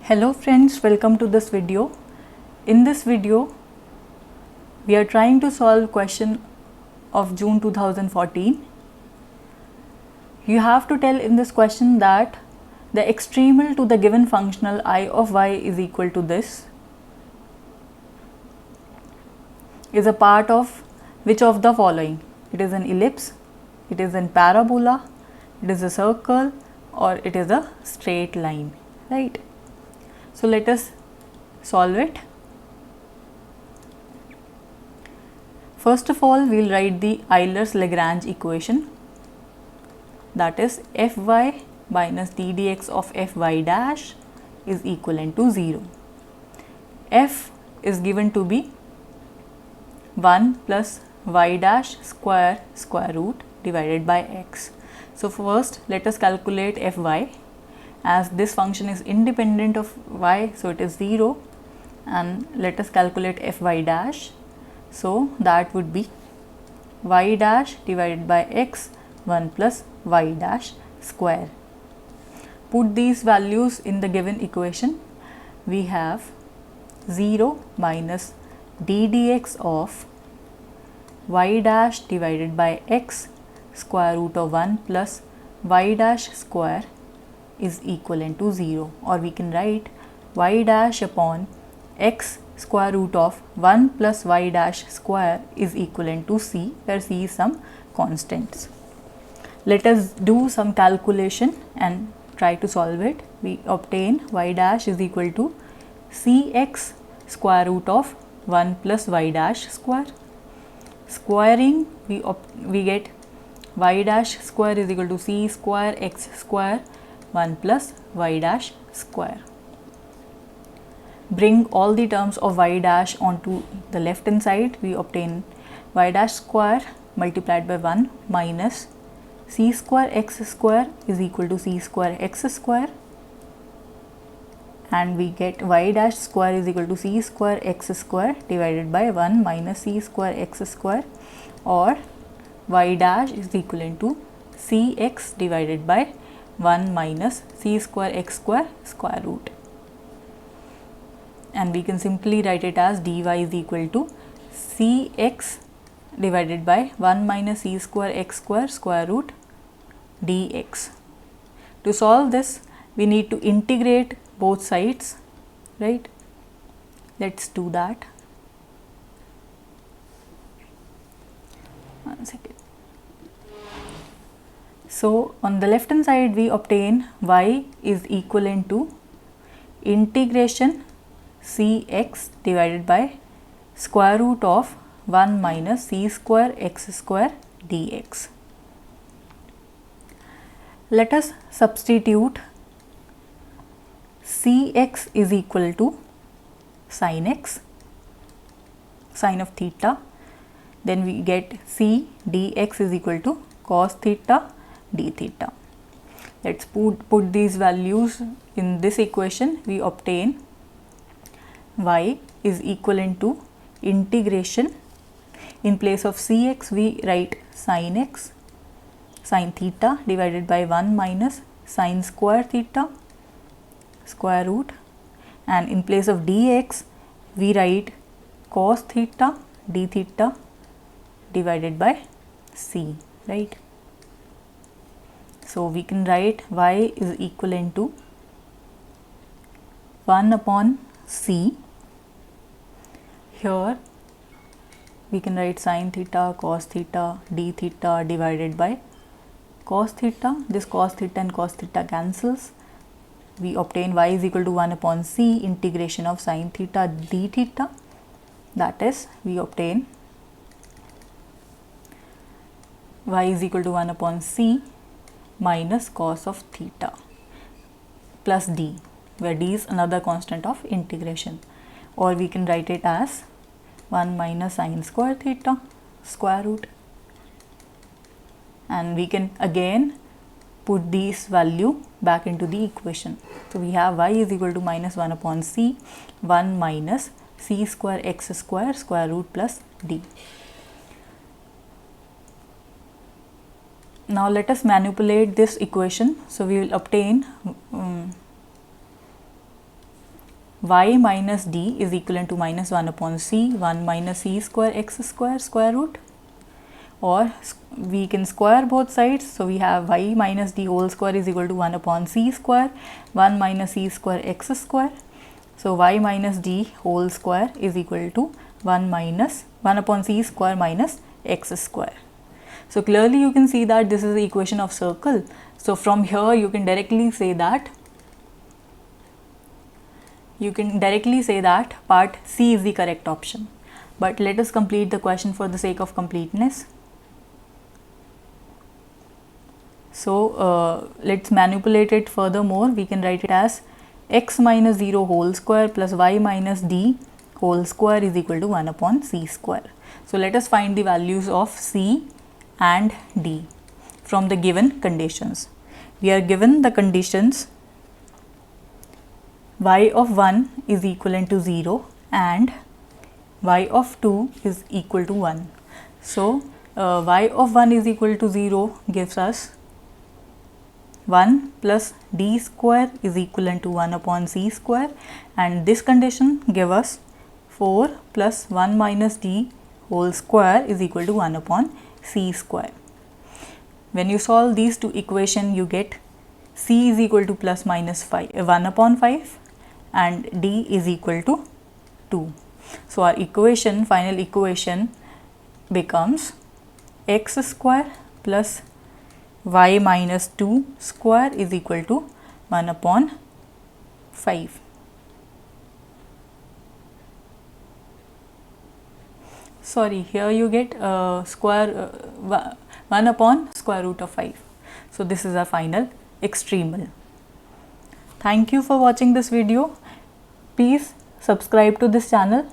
Hello friends, welcome to this video. In this video, we are trying to solve question of June 2014. You have to tell in this question that the extremal to the given functional I of y is equal to this is a part of which of the following? It is an ellipse, it is a parabola, it is a circle, or it is a straight line, right? So let us solve it. First of all, we will write the Euler's-Lagrange equation, that is fy minus d dx of fy dash is equivalent to 0. F is given to be 1 plus y dash square root divided by x. So first let us calculate fy. As this function is independent of y, so it is 0, and let us calculate fy dash. So that would be y dash divided by x 1 plus y dash square. Put these values in the given equation. We have 0 minus d dx of y dash divided by x square root of 1 plus y dash square is equivalent to 0, or we can write y dash upon x square root of 1 plus y dash square is equivalent to c, where c is some constants. Let us do some calculation and try to solve it. We obtain y dash is equal to cx square root of 1 plus y dash square. Squaring, we get y dash square is equal to c square x square 1 plus y dash square. Bring all the terms of y dash onto the left hand side. We obtain y dash square multiplied by 1 minus c square x square is equal to c square x square, and we get y dash square is equal to c square x square divided by 1 minus c square x square, or y dash is equivalent to cx divided by 1 minus c square x square square root, and we can simply write it as dy is equal to cx divided by 1 minus c square x square square root dx. To solve this, we need to integrate both sides, right? Let's do that. One second. So on the left hand side, we obtain y is equivalent to integration cx divided by square root of 1 minus c square x square dx. Let us substitute cx is equal to sin x, sin of theta, then we get c dx is equal to cos theta d theta. Let's put these values in this equation. We obtain y is equivalent to integration. In place of cx, we write sin x, sin theta divided by 1 minus sin square theta square root, and in place of dx, we write cos theta d theta divided by c, right? So we can write y is equivalent to 1 upon c. Here we can write sin theta cos theta d theta divided by cos theta. This cos theta and cos theta cancels. We obtain y is equal to 1 upon c integration of sin theta d theta, that is, we obtain y is equal to 1 upon c minus cos of theta plus d, where d is another constant of integration, or we can write it as 1 minus sin square theta square root, and we can again put these value back into the equation. So we have y is equal to minus 1 upon c 1 minus c square x square square root plus d. Now let us manipulate this equation. So we will obtain y minus d is equivalent to minus 1 upon c, 1 minus c square x square square root, or we can square both sides. So we have y minus d whole square is equal to 1 upon c square, 1 minus c square x square. So y minus d whole square is equal to 1 upon c square minus x square. So clearly you can see that this is the equation of circle. So from here you can directly say that part C is the correct option. But let us complete the question for the sake of completeness. So let's manipulate it furthermore. We can write it as x minus 0 whole square plus y minus d whole square is equal to 1 upon c square. So let us find the values of c and d from the given conditions. We are given the conditions y of 1 is equivalent to 0 and y of 2 is equal to 1. So y of 1 is equal to 0 gives us 1 plus d square is equivalent to 1 upon c square, and this condition give us 4 plus 1 minus d whole square is equal to 1 upon c square. When you solve these two equations, you get c is equal to plus minus 1 upon 5 and d is equal to 2. So our final equation becomes x square plus y minus 2 square is equal to 1 upon 5. Sorry, here you get 1 upon square root of 5. So this is our final extremal. Thank you for watching this video. Please subscribe to this channel